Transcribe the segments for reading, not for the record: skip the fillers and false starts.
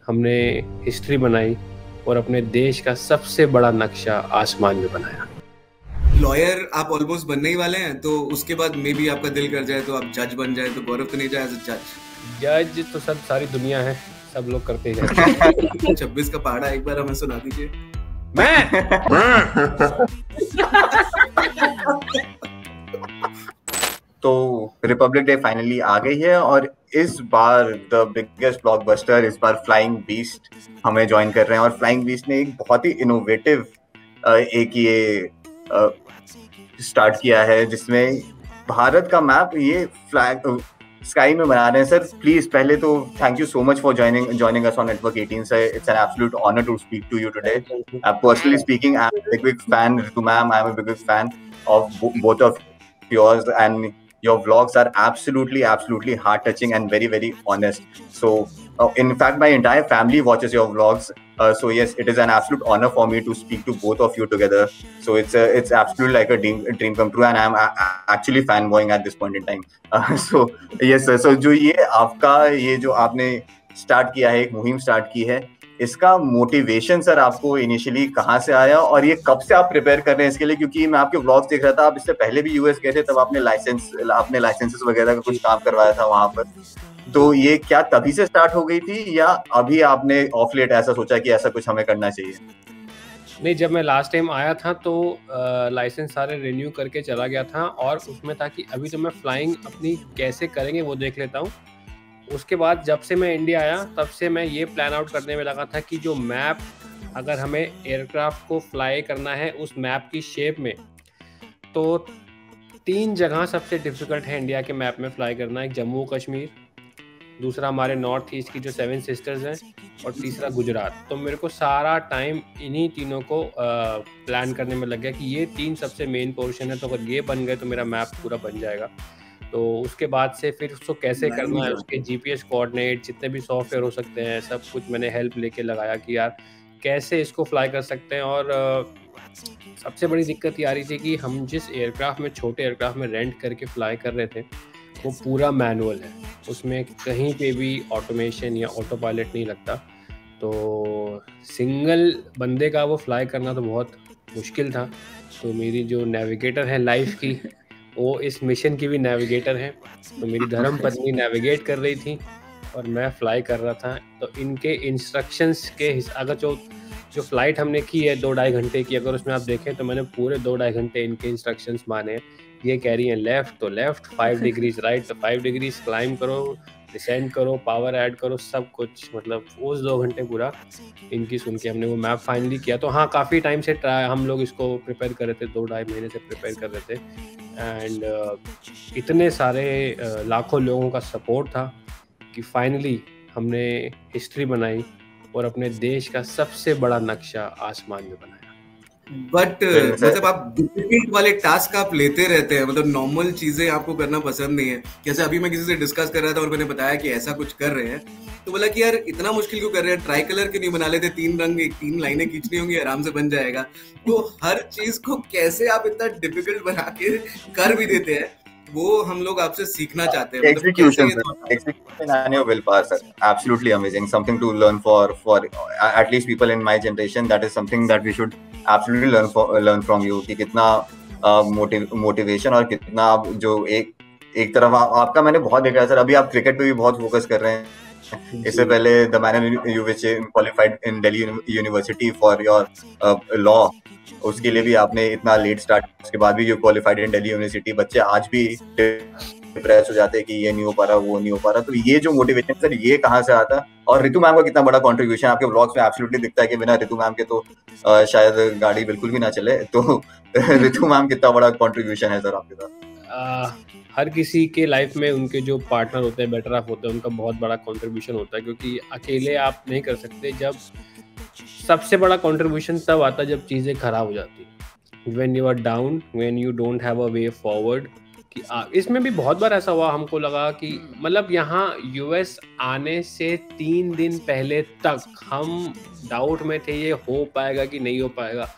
हमने हिस्ट्री बनाई और अपने देश का सबसे बड़ा नक्शा आसमान में बनाया। लॉयर आप ऑलमोस्ट बनने ही वाले हैं, तो उसके बाद मे बी आपका दिल कर जाए तो आप जज बन जाए, तो गौरव तो नहीं जाए एज अ जज तो सब सारी दुनिया है, सब लोग करते ही रहते हैं। जज। 26 का पहाड़ा एक बार हमें सुना दीजिए। तो रिपब्लिक डे फाइनली आ गई है और इस बार द बिगेस्ट ब्लॉकबस्टर, इस बार फ्लाइंग बीस्ट हमें ज्वाइन कर रहे हैं। और फ्लाइंग बीस्ट ने एक बहुत ही इनोवेटिव एक ये स्टार्ट किया है जिसमें भारत का मैप ये फ्लैग स्काई में बना रहे हैं। सर प्लीज पहले तो thank you so much for joining us on Network 18 sir. It's an absolute honor to speak to you today. Personally speaking, I'm a big fan. Ritu ma'am, I'm a big fan of both of yours, and your vlogs are absolutely heart touching and very honest. So in fact my entire family watches your vlogs. So yes, it is an absolute honor for me to speak to both of you together. So it's absolutely like a dream come true, and I'm actually fanboying at this point in time. So yes sir, so जो ये आपका ये जो आपने start किया है, एक मुहिम स्टार्ट की है, इसका मोटिवेशन सर आपको इनिशियली कहाँ से आया और ये कब से आप प्रिपेयर कर रहे हैं इसके लिए? क्योंकि मैं आपके व्लॉग्स देख रहा था, आप इससे पहले भी यूएस गए थे, तब आपने लाइसेंसेस वगैरह का कुछ काम करवाया था वहां पर। तो ये क्या तभी से स्टार्ट हो गई थी या अभी आपने ऑफ लेट ऐसा सोचा कि ऐसा कुछ हमें करना चाहिए? नहीं, जब मैं लास्ट टाइम आया था तो लाइसेंस सारे रिन्यू करके चला गया था और उसमें था कि अभी तो मैं फ्लाइंग अपनी कैसे करेंगे वो देख लेता हूँ। उसके बाद जब से मैं इंडिया आया तब से मैं ये प्लान आउट करने में लगा था कि जो मैप, अगर हमें एयरक्राफ्ट को फ्लाई करना है उस मैप की शेप में, तो 3 जगह सबसे डिफ़िकल्ट है इंडिया के मैप में फ्लाई करना। एक जम्मू कश्मीर, दूसरा हमारे नॉर्थ ईस्ट की जो 7 सिस्टर्स हैं, और तीसरा गुजरात। तो मेरे को सारा टाइम इन्हीं तीनों को प्लान करने में लग गया कि ये 3 सबसे मेन पोर्शन है, तो अगर ये बन गए तो मेरा मैप पूरा बन जाएगा। तो उसके बाद से फिर उसको कैसे करना है, उसके जीपीएस कोऑर्डिनेट, जितने भी सॉफ्टवेयर हो सकते हैं, सब कुछ मैंने हेल्प लेके लगाया कि यार कैसे इसको फ्लाई कर सकते हैं। और सबसे बड़ी दिक्कत ये आ रही थी कि हम जिस एयरक्राफ्ट में, छोटे एयरक्राफ्ट में रेंट करके फ्लाई कर रहे थे, वो पूरा मैनुअल है, उसमें कहीं पे भी ऑटोमेशन या ऑटो पायलट नहीं लगता। तो सिंगल बंदे का वो फ्लाई करना तो बहुत मुश्किल था। तो मेरी जो नेविगेटर है लाइफ की, वो इस मिशन की भी नेविगेटर है। तो मेरी धर्म पत्नी नेविगेट कर रही थी और मैं फ्लाई कर रहा था। तो इनके इंस्ट्रक्शंस के अगर जो फ्लाइट हमने की है 2-2.5 घंटे की, अगर उसमें आप देखें तो मैंने पूरे 2-2.5 घंटे इनके इंस्ट्रक्शंस माने। ये कह रही है लेफ्ट तो लेफ्ट, 5 डिग्रीज राइट तो 5 डिग्रीज, क्लाइंब करो, डिसेंड करो, पावर ऐड करो, सब कुछ। मतलब उस 2 घंटे पूरा इनकी सुन के हमने वो मैप फाइनली किया। तो हाँ, काफ़ी टाइम से हम लोग इसको प्रिपेयर कर रहे थे, 2-2.5 महीने से प्रिपेयर कर रहे थे। एंड इतने सारे लाखों लोगों का सपोर्ट था कि फाइनली हमने हिस्ट्री बनाई और अपने देश का सबसे बड़ा नक्शा आसमान में बनाया। बट मतलब आप डिफिकल्ट वाले टास्क आप लेते रहते हैं, मतलब नॉर्मल चीजें आपको करना पसंद नहीं है। जैसे अभी मैं किसी से डिस्कस कर रहा था और मैंने बताया कि ऐसा कुछ कर रहे हैं, तो बोला कि यार इतना मुश्किल क्यों कर रहे हैं, ट्राई कलर क्यों नहीं बना लेते, 3 रंग 3 लाइनें खींचनी होंगी, आराम से बन जाएगा। तो हर चीज को कैसे आप इतना डिफिकल्ट बना के कर भी देते हैं, वो हम लोग आपसे सीखना चाहते हैं। Execution and your willpower, sir. Absolutely amazing. Something to learn for at least people in my generation. That is something that we should absolutely learn from you. कि कितना मोटिवेशन और कितना जो एक तरफ आपका मैंने बहुत देखा है सर। अभी आप क्रिकेट पे भी बहुत फोकस कर रहे हैं। इससे पहले the manner you which qualified in Delhi university for your law, उसके लिए भी आपने इतना लेट स्टार्ट, उसके बाद भी you qualified in Delhi university. बच्चे आज भी डिप्रेस हो जाते हैं कि ये नहीं हो पा रहा, वो नहीं हो पा रहा। तो ये जो मोटिवेशन सर, ये कहाँ से आता? और रितु मैम का कितना बड़ा कंट्रीब्यूशन आपके व्लॉग्स में एब्सोल्युटली दिखता है कि बिना रितु मैम के तो शायद गाड़ी बिल्कुल भी ना चले। तो रितु मैम कितना बड़ा कंट्रीब्यूशन है सर आपके साथ? हर किसी के लाइफ में उनके जो पार्टनर होते हैं, बेटर हाफ होते हैं, उनका बहुत बड़ा कंट्रीब्यूशन होता है, क्योंकि अकेले आप नहीं कर सकते। जब सबसे बड़ा कंट्रीब्यूशन तब आता है जब चीज़ें खराब हो जाती हैं, when you are down, when you don't have a way forward. कि इसमें भी बहुत बार ऐसा हुआ, हमको लगा कि मतलब यहाँ यूएस आने से 3 दिन पहले तक हम डाउट में थे ये हो पाएगा कि नहीं हो पाएगा।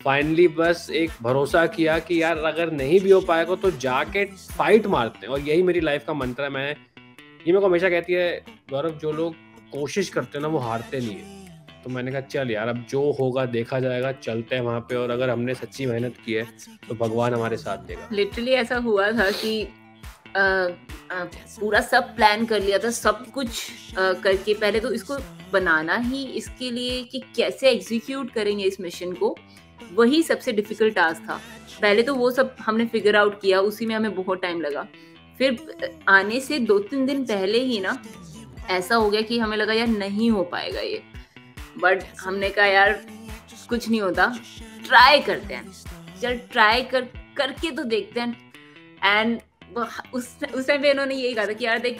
फाइनली बस एक भरोसा किया कि यार अगर नहीं भी हो पाएगा तो जाके फाइट मारते हैं। और यही मेरी लाइफ का मंत्र है। ये मेरे को हमेशा कहती है, गौरव, जो लोग कोशिश करते हैं ना वो हारते नहीं है। तो मैंने कहा चल यार अब जो होगा देखा जाएगा, चलते हैं वहाँ पे, और अगर हमने सच्ची मेहनत की है तो भगवान हमारे साथ देगा। लिटरली ऐसा हुआ था कि पूरा सब प्लान कर लिया था, सब कुछ करके पहले तो इसको बनाना ही इसके लिए कि कैसे एग्जीक्यूट करेंगे इस मिशन को, वही सबसे डिफिकल्ट टास्क था। पहले तो वो सब हमने फिगर आउट किया, उसी में हमें बहुत टाइम लगा। फिर आने से 2-3 दिन पहले ही ना ऐसा हो गया कि हमें लगा यार नहीं हो पाएगा ये, बट हमने कहा यार कुछ नहीं होता, ट्राई करते हैं, चल ट्राई करके तो देखते हैं। एंड उस टाइम पे इन्होंने यही कहा था कि यार देख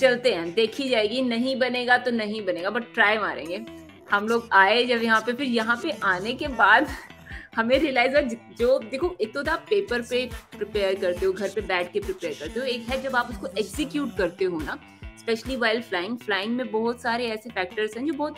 चलते हैं, देखी जाएगी, नहीं बनेगा तो नहीं बनेगा बट ट्राई मारेंगे। हम लोग आए जब यहाँ पे, फिर यहाँ पे आने के बाद हमें रियलाइज हुआ जो देखो, एक तो आप पेपर पे प्रिपेयर करते हो, घर पे बैठ के प्रिपेयर करते हो, एक है जब आप उसको एग्जीक्यूट करते हो ना, स्पेशली वाइल फ्लाइंग में बहुत सारे ऐसे फैक्टर्स हैं जो बहुत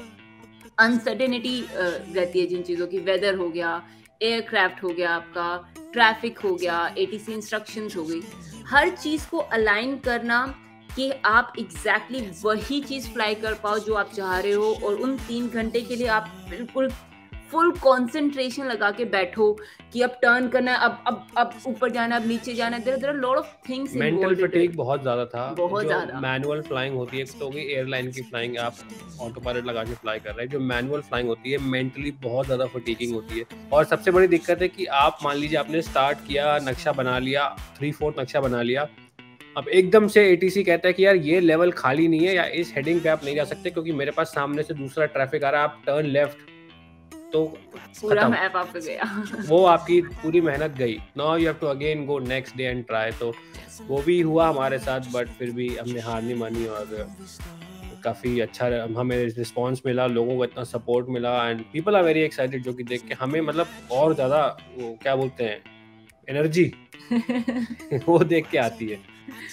अनसर्टेनिटी रहती है जिन चीज़ों की। वेदर हो गया, एयरक्राफ्ट हो गया, आपका ट्रैफिक हो गया, ATC इंस्ट्रक्शंस हो गई, हर चीज़ को अलाइन करना कि आप एग्जैक्टली वही चीज़ फ्लाई कर पाओ जो आप चाह रहे हो, और उन 3 घंटे के लिए आप बिल्कुल फुल कंसंट्रेशन लगा के बैठो कि अब टर्न करना है, अब ऊपर जाना है, अब नीचे जाना है। There are lot of things. Mental fatigue बहुत ज्यादा था, बहुत ज्यादा। मैनुअल फ्लाइंग होती है तो होगी एयरलाइन की फ्लाइंग, आप ऑटो पायलट लगा के फ्लाई कर रहे हैं। जो मैनुअल फ्लाइंग होती है मेंटली बहुत ज्यादा फटीगिंग होती है। और सबसे बड़ी दिक्कत है कि आप मान लीजिए आपने स्टार्ट किया, नक्शा बना लिया, 3/4 नक्शा बना लिया, अब एकदम से ATC कहता है कि यार ये लेवल खाली नहीं है या इस हेडिंग पे आप नहीं जा सकते क्योंकि मेरे पास सामने से दूसरा ट्रैफिक आ रहा है, आप टर्न लेफ्ट, तो पूरा मैप आप पे गया। वो आपकी पूरी मेहनत गई। Now you have to again go next day and try. तो वो भी हुआ हमारे साथ, बट फिर भी हमने हार नहीं मानी और काफ़ी अच्छा हमें रिस्पांस मिला, लोगों को इतना सपोर्ट मिला and people are very excited, जो कि देख के हमें मतलब और ज़्यादा वो क्या बोलते हैं एनर्जी वो देख के आती है।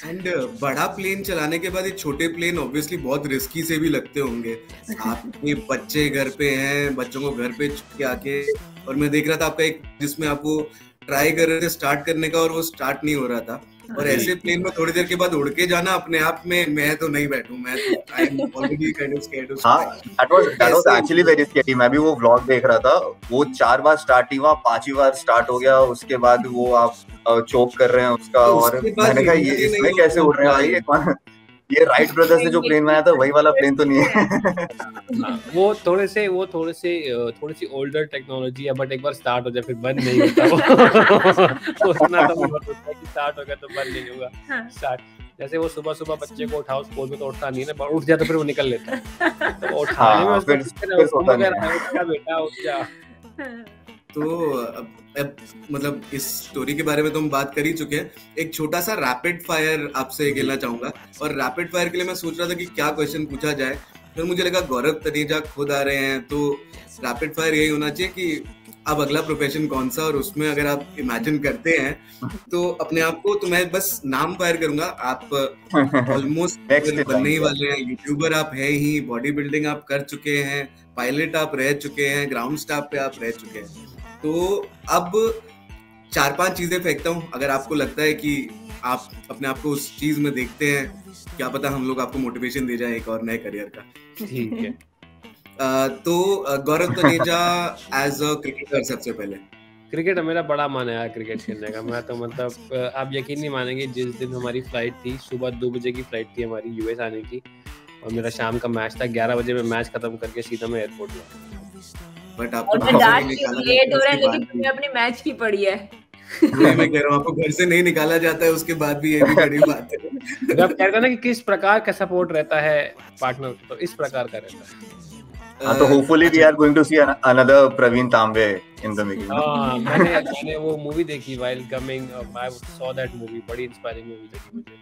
एंड बड़ा प्लेन चलाने के बाद ये छोटे प्लेन ऑब्वियसली बहुत रिस्की से भी लगते होंगे। आपके बच्चे घर पे हैं, बच्चों को घर पे छुट्टी आके, और मैं देख रहा था आपका एक जिसमें आपको ट्राई कर रहे थे स्टार्ट करने का और वो स्टार्ट नहीं हो रहा था, और ऐसे प्लेन में थोड़ी देर के बाद उड़ के जाना अपने आप में, मैं तो नहीं बैठूं, मैं तो I am already kind of scared of. हां, that was actually very scary. मैं भी वो व्लॉग देख रहा था, वो 4 बार स्टार्ट नहीं हुआ, 5वीं बार स्टार्ट हो गया, उसके बाद वो आप चोक कर रहे हैं उसका, और मैंने कहा ये इसमें कैसे उड़ रहे हैं भाई, ये राइट ब्रदर्स ने जो प्लेन बनाया था वही वाला प्लेन तो नहीं है। वो थोड़ी सी ओल्डर टेक्नोलॉजी है, बट एक बार स्टार्ट हो जाए फिर बंद नहीं होता। सोचना तो बहुत होता है कि स्टार्ट हो गया तो बंद नहीं होगा। स्टार्ट जैसे वो सुबह बच्चे को उठाओ, स्कूल में तो उठता नहीं है ना, उठ जाए तो फिर वो निकल लेता है, तो उठाने में उसको बेटा उठ जा। तो अब मतलब इस स्टोरी के बारे में तो हम बात कर ही चुके हैं। एक छोटा सा रैपिड फायर आपसे खेलना चाहूंगा, और रैपिड फायर के लिए मैं सोच रहा था कि क्या क्वेश्चन पूछा जाए, फिर मुझे लगा गौरव तनेजा खुद आ रहे हैं तो रैपिड फायर यही होना चाहिए कि अब अगला प्रोफेशन कौन सा, और उसमें अगर आप इमेजिन करते हैं तो अपने आप को, तो मैं बस नाम फायर करूंगा, आप ऑलमोस्ट बनने ही वाले हैं। यूट्यूबर आप है ही, बॉडी बिल्डिंग आप कर चुके हैं, पायलट आप रह चुके हैं, ग्राउंड स्टाफ पे आप रह चुके हैं। तो अब 4-5 चीजें फेंकता हूँ, अगर आपको लगता है कि आप अपने आप को उस चीज में देखते हैं, क्या पता हम लोग आपको मोटिवेशन दे जाए एक और नए करियर का। ठीक है। तो गौरव तनेजा एज अ क्रिकेटर, सबसे पहले क्रिकेट मेरा बड़ा मन है यार क्रिकेट खेलने का। मैं तो मतलब आप यकीन नहीं मानेंगे, जिस दिन हमारी फ्लाइट थी, सुबह 2 बजे की फ्लाइट थी हमारी US आने की, और मेरा शाम का मैच था, 11 बजे में मैच खत्म करके सीधा मैं एयरपोर्ट गया। बट आपको लेट हो रहा है, लेकिन तुमने अपनी मैच की पड़ी है। मैं कह रहा हूँ आपको घर से नहीं निकाला जाता है, उसके बाद भी ये भी बड़ी बात है। जब कहते हैं ना कि किस प्रकार का सपोर्ट रहता है पार्टनर, तो इस प्रकार का रहता है। तो hopefully we are going to see another Praveen Tambe in the making. मैंने वो मूवी देखी while coming, I saw that movie, बड़ी इंस्पायरिंग मूवी लगी मुझे।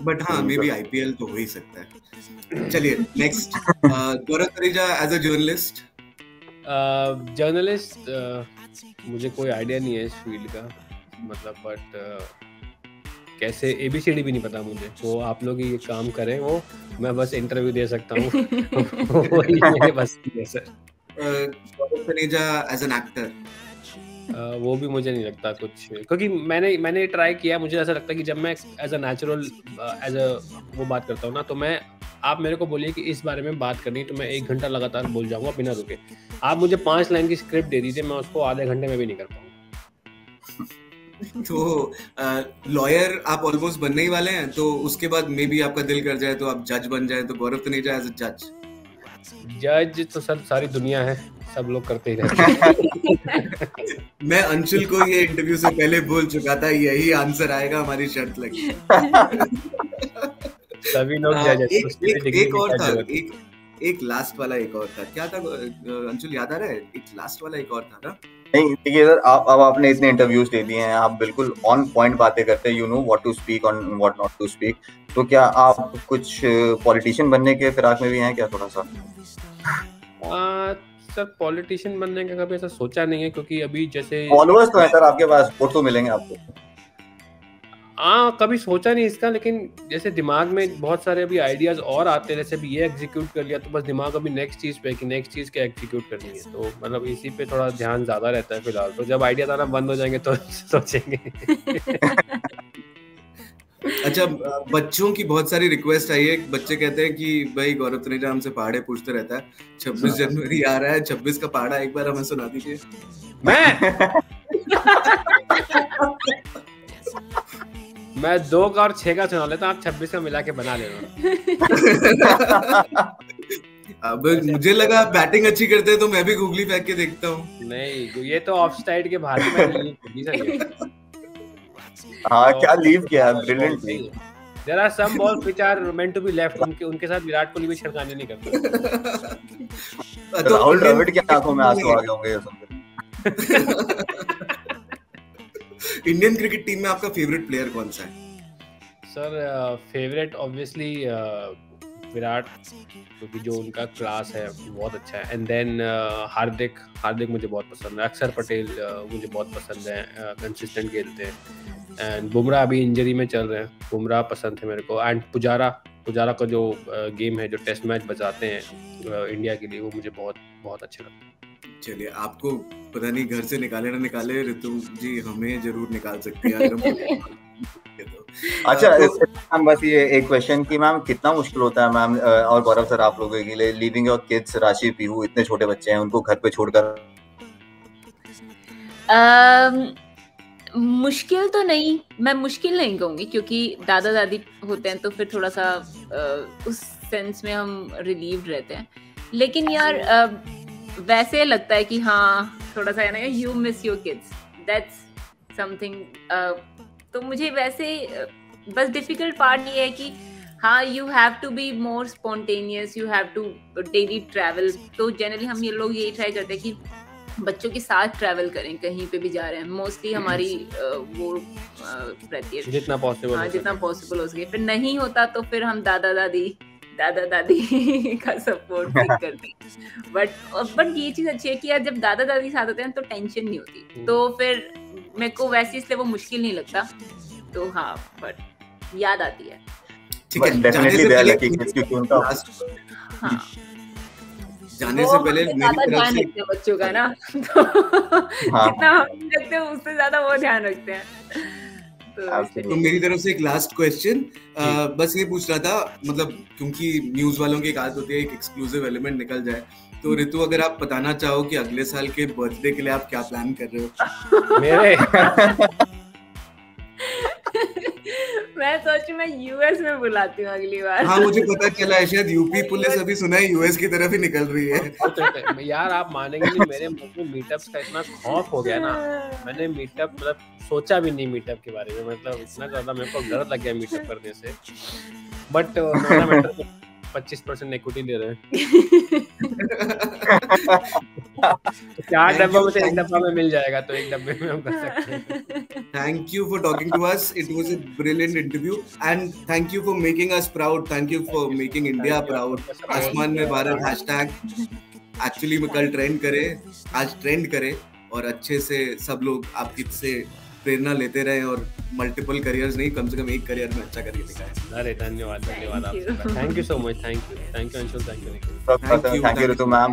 बट हाँ, मे बी IPL तो हो ही सकता है। चलिए next, Gaurav Taneja as a journalist. मुझे कोई आइडिया नहीं है इस फील्ड का, मतलब बट कैसे ABCD भी नहीं पता मुझे, वो आप लोग ये काम करें, वो मैं बस इंटरव्यू दे सकता हूँ। वही मेरे बस की है sir. Gaurav Taneja as an actor. वो भी मुझे नहीं लगता कुछ, क्योंकि मैंने ट्राई किया। मुझे ऐसा लगता है कि जब मैं एज अ नेचुरल वो बात करता हूँ ना, तो मैं, आप मेरे को बोलिए कि इस बारे में बात करनी, तो मैं 1 घंटा लगातार बोल जाऊंगा बिना रुके। आप मुझे 5 लाइन की स्क्रिप्ट दे दीजिए, मैं उसको आधे घंटे में भी नहीं कर पाऊंगा। तो लॉयर आप ऑलमोस्ट बनने ही वाले हैं, तो उसके बाद मे बी आपका दिल कर जाए तो आप जज बन जाए, तो गौरव तनेजा एज अ जज? जज तो सर सारी दुनिया है, सब लोग करते ही रहते हैं। मैं अंशुल को ये इंटरव्यू से पहले बोल चुका था, यही आंसर आएगा, हमारी शर्त लगी। सभी लोग जज हैं। एक और था, एक लास्ट वाला एक और था, क्या था अंशुल, याद आ रहा है? एक लास्ट वाला एक और था ना? नहीं देखिए सर, अब आपने इतने इंटरव्यूज दे दिए हैं, आप बिल्कुल ऑन पॉइंट बातें करते हैं, you know what to speak on what not to speak. तो क्या आप कुछ पॉलिटिशियन बनने के फिराक में भी हैं क्या थोड़ा सा? सर पॉलिटिशियन बनने का कभी ऐसा सोचा नहीं है, क्योंकि अभी जैसे फॉलोअर्स तो है सर आपके पास, वोट तो मिलेंगे आपको। कभी सोचा नहीं इसका, लेकिन जैसे दिमाग में बहुत सारे अभी आइडियाज और आते हैं, जैसे अभी ये एग्जीक्यूट कर लिया तो बस दिमाग अभी नेक्स्ट चीज पे कि नेक्स्ट चीज क्या एग्जीक्यूट करनी है, तो मतलब इसी पे थोड़ा ध्यान ज्यादा रहता है फिलहाल। तो जब आइडियाज आना बंद हो जाएंगे तो सोचेंगे। अच्छा, बच्चों की बहुत सारी रिक्वेस्ट आई है। बच्चे कहते हैं कि भाई गौरव तनेजा हमसे पहाड़े पूछते रहता है, 26 जनवरी आ रहा है, 26 का पहाड़ा एक बार हमें सुना दीजिए। मैं 2 का और 6 का सुना लेता हूँ, आप 26 का मिला के बना लेना। अब मुझे लगा बैटिंग अच्छी करते हैं तो मैं भी गूगली फेंक के देखता हूँ। नहीं, ये तो ऑफ साइड के बाहर में हाँ, क्या लीव किया, brilliant leave. There are some balls which are meant to be left. उनके साथ विराट कोहली भी छिड़कानी नहीं करता। राहुल द्रविड़ की आंखों में आंसू आ गए होंगे ये सुनकर। इंडियन क्रिकेट टीम में आपका फेवरेट प्लेयर कौन सा है? सर फेवरेट ऑब्वियसली विराट, क्योंकि जो उनका क्लास है बहुत अच्छा है। एंड देन हार्दिक मुझे बहुत पसंद है। अक्षर पटेल मुझे बहुत पसंद है, कंसिस्टेंट खेलते हैं। एंड बुमराह अभी इंजरी में चल रहे हैं, बुमराह पसंद है मेरे को। एंड पुजारा का जो गेम है, जो टेस्ट मैच बचाते हैं इंडिया के लिए, वो मुझे बहुत बहुत अच्छा लगता है। चलिए, आपको पता नहीं घर से निकाले ना निकाले, ऋतु जी हमें जरूर निकाल सकते हैं अगर हम अच्छा, हम बस ये एक क्वेश्चन कि मैम कितना मुश्किल होता है मैम और गौरव सर आप लोगों के लिए लीविंग योर किड्स, राशि, पीहू, इतने छोटे बच्चे हैं, उनको घर पे छोड़कर? मुश्किल तो नहीं, मैं मुश्किल नहीं कहूँगी, क्योंकि दादा दादी होते हैं तो फिर थोड़ा सा उस सेंस में हम रिलीव्ड रहते हैं। लेकिन यार वैसे लगता है कि हाँ थोड़ा सा है ना, you miss your kids, that's something. तो मुझे वैसे बस डिफिकल्ट पार्ट ये है कि हाँ, you have to be more spontaneous, you have to daily travel. तो जनरली हम ये लोग यही ट्राई करते हैं कि बच्चों के साथ ट्रैवल करें, कहीं पे भी जा रहे हैं। मोस्टली हमारी वो रहती है जितना पॉसिबल हो सके। फिर नहीं होता तो फिर हम दादा दादी का सपोर्ट करते हैं। बट ये चीज अच्छी है कि यार जब दादा दादी साथ होते हैं तो टेंशन नहीं होती, तो फिर मेरे को वैसे इसलिए वो मुश्किल नहीं लगता। तो हाँ, बट याद आती है। ठीक है, जाने से पहले ज्यादा ध्यान रखते हैं बच्चों का ना, तो जितना हम रखते हैं उससे ज्यादा वो ध्यान रखते हैं। तो मेरी तरफ से एक लास्ट क्वेश्चन, बस ये पूछ रहा था, मतलब क्योंकि न्यूज वालों की एक आदत होती है एक एक्सक्लूसिव एलिमेंट निकल जाए, तो ऋतु अगर आप बताना चाहो कि अगले साल के बर्थडे के लिए आप क्या प्लान कर रहे हो? मेरे मैं सोचूं मैं यूएस में बुलाती हूँ अगली बार। हाँ, मुझे पता चला है, शायद यूपी पुलिस अभी सुना है यूएस की तरफ ही निकल रही है। यार आप मानेंगे नहीं, मेरे मुंह में मीटअप्स का इतना खौफ हो गया ना, मैंने मीटअप मतलब सोचा भी नहीं मीटअप के बारे में, मतलब इतना ज्यादा मेरे को डर लग गया मीटअप करने से। बट 25% इक्विटी ले रहे हैं। 4 डब्बा में से 1 डब्बा में मिल जाएगा, तो 1 डब्बे में हम कर सकते हैं। Thank you for talking to us. It was a brilliant interview, and thank you for making us proud. Thank you for making India proud. आसमान में भारत hashtag actually में कल ट्रेंड करे, आज ट्रेंड करे, और अच्छे से सब लोग आपकी से प्रेरणा लेते रहे और मल्टीपल करियर्स नहीं, कम से कम एक करियर में अच्छा करके दिखाएं। अरे धन्यवाद आपका, thank you so much, thank you Anshul, thank you Ritu ma'am.